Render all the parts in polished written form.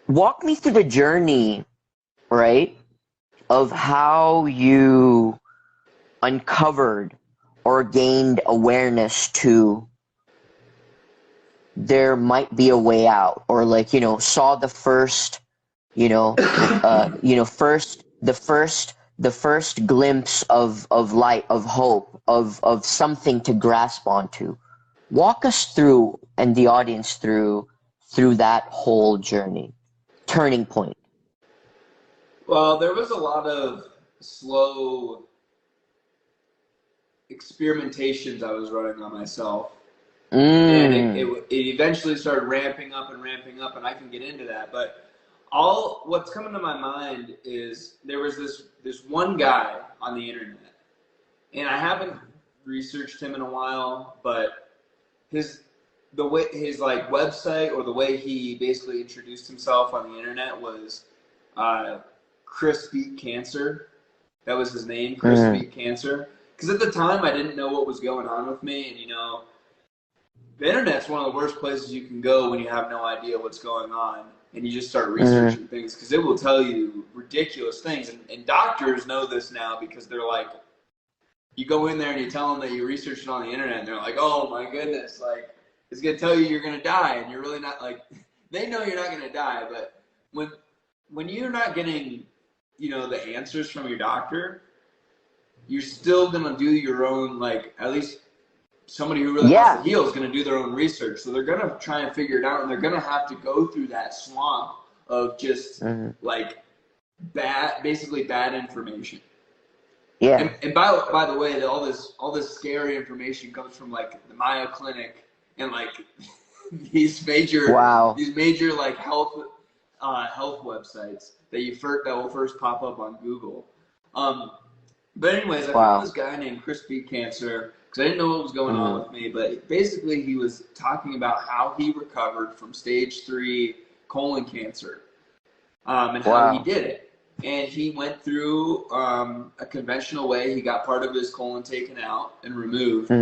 Walk me through the journey, right, of how you uncovered or gained awareness to there might be a way out, or like, saw the first, you know, the first glimpse of light, of hope, of something to grasp onto. Walk us through, and the audience through that whole journey, turning point. Well, there was a lot of slow experimentations I was running on myself. And it eventually started ramping up, and I can get into that. But what's coming to my mind is there was this one guy on the internet, and I haven't researched him in a while, but his like website, or the way he basically introduced himself on the internet, was Chris Beat Cancer. That was his name, Chris Beat Cancer. Because at the time I didn't know what was going on with me, and the internet's one of the worst places you can go when you have no idea what's going on, and you just start researching things, because it will tell you ridiculous things. And doctors know this now, because they're like, you go in there and you tell them that you researched it on the internet, and they're like, oh my goodness, like, it's going to tell you you're going to die, and you're really not, like, they know you're not going to die, but when you're not getting, the answers from your doctor, you're still going to do your own, like, at least somebody who really wants to heal is going to do their own research. So they're going to try and figure it out, and they're going to have to go through that swamp of just like basically bad information. Yeah. And by the way, all this scary information comes from like the Mayo Clinic and like these major like health websites that will first pop up on Google. But anyways, I found this guy named Chris Beat Cancer, because I didn't know what was going on with me, but basically he was talking about how he recovered from stage 3 colon cancer, and how he did it. And he went through a conventional way. He got part of his colon taken out and removed,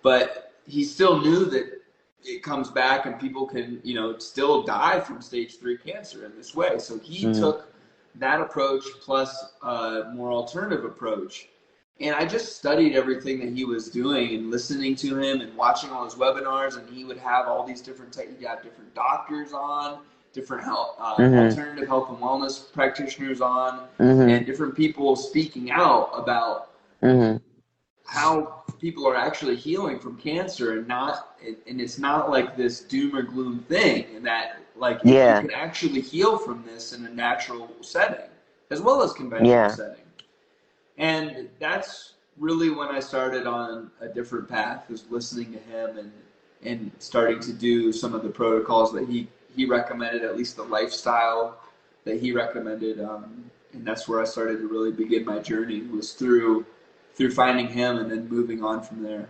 but he still knew that it comes back and people can, still die from stage 3 cancer in this way. So he took that approach plus a more alternative approach. And I just studied everything that he was doing and listening to him and watching all his webinars. And he would have all these different he'd have different doctors on, different alternative health and wellness practitioners on, and different people speaking out about how people are actually healing from cancer, and it's not like this doom or gloom thing, and that like you can actually heal from this in a natural setting as well as conventional setting. And that's really when I started on a different path, was listening to him and starting to do some of the protocols that he recommended, at least the lifestyle that he recommended. And that's where I started to really begin my journey, was through finding him and then moving on from there.